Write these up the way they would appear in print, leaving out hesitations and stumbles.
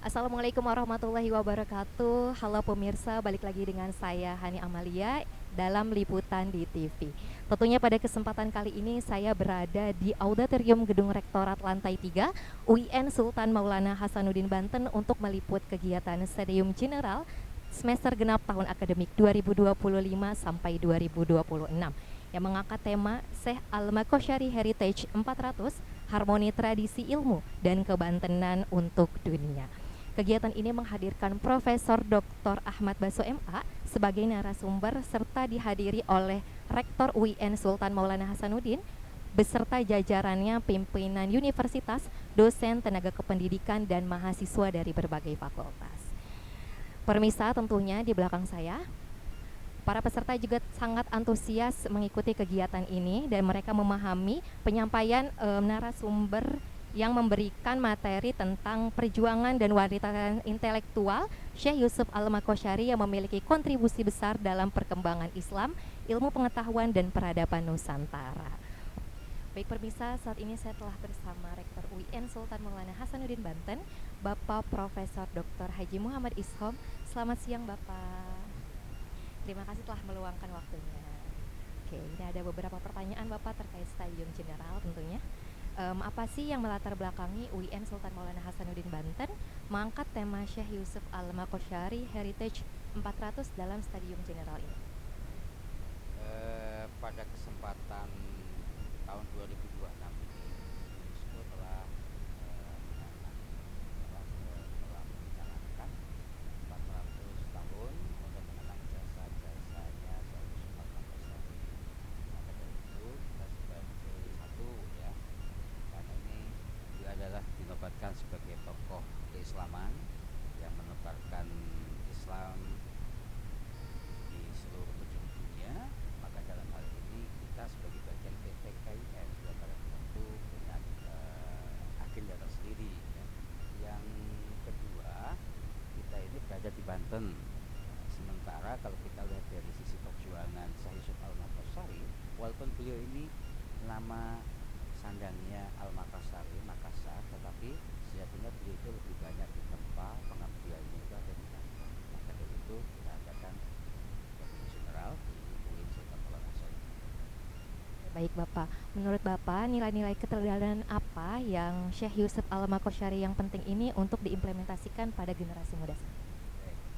Assalamualaikum warahmatullahi wabarakatuh. Halo pemirsa, balik lagi dengan saya Hani Amalia dalam liputan di TV. Tentunya pada kesempatan kali ini saya berada di Auditorium Gedung Rektorat Lantai 3 UIN Sultan Maulana Hasanuddin Banten untuk meliput kegiatan Stadium General semester genap tahun akademik 2025 sampai 2026 yang mengangkat tema Syekh Al-Makosyari Heritage 400 Harmoni Tradisi Ilmu dan Kebantenan untuk Dunia. Kegiatan ini menghadirkan Profesor Dr. Ahmad Baso MA sebagai narasumber serta dihadiri oleh Rektor UIN Sultan Maulana Hasanuddin beserta jajarannya pimpinan universitas, dosen, tenaga kependidikan, dan mahasiswa dari berbagai fakultas. Permisa tentunya di belakang saya, para peserta juga sangat antusias mengikuti kegiatan ini dan mereka memahami penyampaian narasumber yang memberikan materi tentang perjuangan dan wanita intelektual Syekh Yusuf Al-Makosyari yang memiliki kontribusi besar dalam perkembangan Islam, ilmu pengetahuan, dan peradaban Nusantara. Baik pemirsa, saat ini saya telah bersama Rektor UIN Sultan Maulana Hasanuddin Banten, Bapak Profesor Dr. Haji Muhammad Ishom. Selamat siang Bapak. Terima kasih telah meluangkan waktunya. Oke, ini ada beberapa pertanyaan Bapak terkait Stadium General tentunya. Apa sih yang melatar belakangi UIN Sultan Maulana Hasanuddin Banten mengangkat tema Syekh Yusuf Al-Makosyari Heritage 400 dalam Stadium General ini? Pada kesempatan tahun 2026 ini UNESCO telah mencanangkan 400 tahun untuk mengenang jasa-jasanya Syekh Yusuf Al-Makosyari. Maka dari itu kita sebagai satu ya, karena ini dia adalah dinobatkan sebagai tokoh keislaman yang menebarkan Islam di seluruh penjuru dunia. Maka dalam hal ini kita sebagai bagian PT KIN sudah pada tentu punya agenda tersendiri ya. Yang kedua, kita ini berada di Banten. Sementara kalau kita lihat dari sisi perjuangan Syekh Yusuf Al-Makosyari, walaupun beliau ini nama sandangnya Al-Makassari, Makassar, tetapi sejatinya beliau itu lebih banyak di tempat pengabdiannya itu ada di Banten. Maka dari itu kita adakan general di UIN Sultan Maulana Hasanuddin. Baik Bapak, menurut Bapak nilai-nilai keteladanan apa yang Syekh Yusuf Al-Makosyari yang penting ini untuk diimplementasikan pada generasi muda?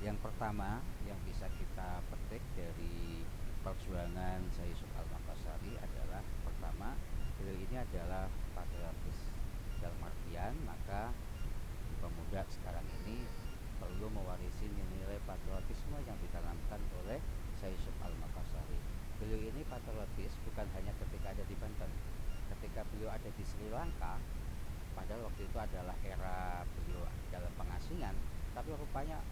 Yang pertama yang bisa kita petik dari perjuangan Syekh Yusuf Al-Makosyari adalah pertama, beliau ini adalah patriotis. Dalam artian maka pemuda sekarang ini perlu mewarisi nilai patriotisme yang ditanamkan oleh Syekh Yusuf Al-Makosyari. Beliau ini patriotis bukan hanya ketika ada di Banten, ketika beliau ada di Sri Lanka, padahal waktu itu adalah era beliau dalam pengasingan, tapi rupanya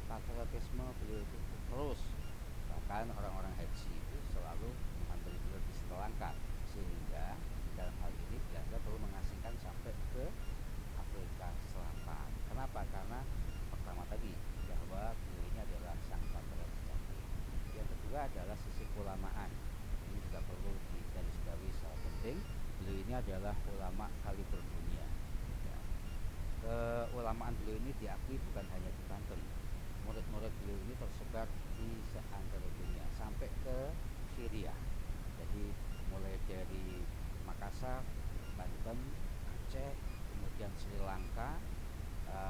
patriotisme beliau itu terus, bahkan orang-orang haji itu selalu mengambil beliau di Sri Lanka, sehingga dalam hal ini Belanda perlu mengasingkan sampai ke Afrika Selatan. Kenapa? Karena pertama tadi bahwa beliau ini adalah sang patriot sejati. Yang kedua adalah sisi keulamaan. Ini juga perlu digarisbawahi secara penting. Beliau ini adalah ulama kaliber dunia. Ya. Keulamaan beliau ini diakui bukan hanya di Banten. Murid-murid beliau ini tersebar di seantero dunia sampai ke Syria. Jadi mulai dari Makassar, Banten, Aceh, kemudian Sri Lanka,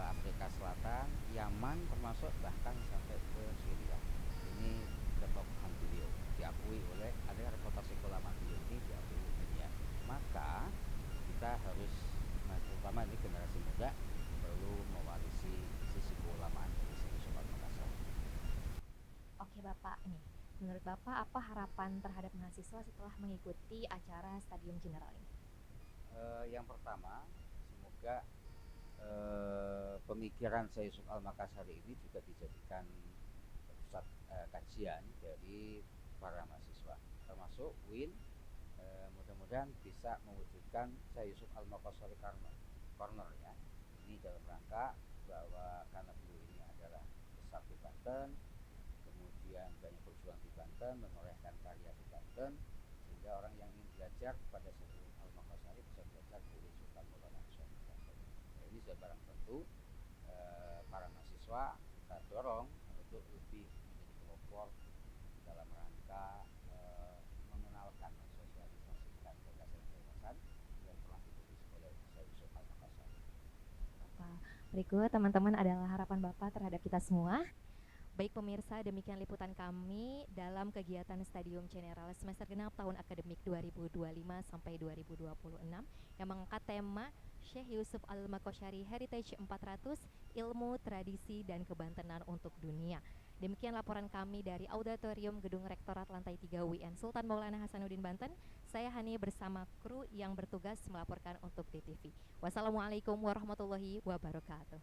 Afrika Selatan, Yaman, termasuk bahkan sampai ke Syria. Ini ketokohan beliau diakui oleh, ada reputasi ulama beliau ini diakui dunia. Maka kita harus, terutama ini generasi muda, perlu mewarisi sisi keulamaan dari Syekh Yusuf Al-Makosyari. Oke Bapak, nih menurut Bapak apa harapan terhadap mahasiswa setelah mengikuti acara Stadium General ini? Yang pertama, semoga pemikiran Syekh Yusuf Al-Makassari ini juga dijadikan pusat kajian dari para mahasiswa, termasuk UIN. Mudah-mudahan bisa mewujudkan Syekh Yusuf Al-Makassari Corner ya. Ini dalam rangka bahwa karena beliau ini adalah besar di Banten, kemudian banyak berjuang di Banten, menorehkan karya di Banten, sehingga orang yang ingin belajar pada Syekh Yusuf Al-Makassari bisa belajar dari Sultan Maulana Hasanuddin Banten. Ini sudah barang tentu. para mahasiswa kita dorong untuk lebih menjadi pelopor dalam rangka mengenalkan, mensosialisasikan gagasan-gagasan yang telah ditulis oleh Syekh Yusuf Al-Makassari. Berikut teman-teman adalah harapan Bapak terhadap kita semua. Baik pemirsa, demikian liputan kami dalam kegiatan Stadium General semester genap tahun akademik 2025 sampai 2026 yang mengangkat tema Syekh Yusuf Al-Makassari Heritage 400 Ilmu, Tradisi, dan Kebantenan untuk Dunia. Demikian laporan kami dari Auditorium Gedung Rektorat Lantai 3 UIN Sultan Maulana Hasanuddin Banten. Saya Hani bersama kru yang bertugas melaporkan untuk DTV. Wassalamualaikum warahmatullahi wabarakatuh.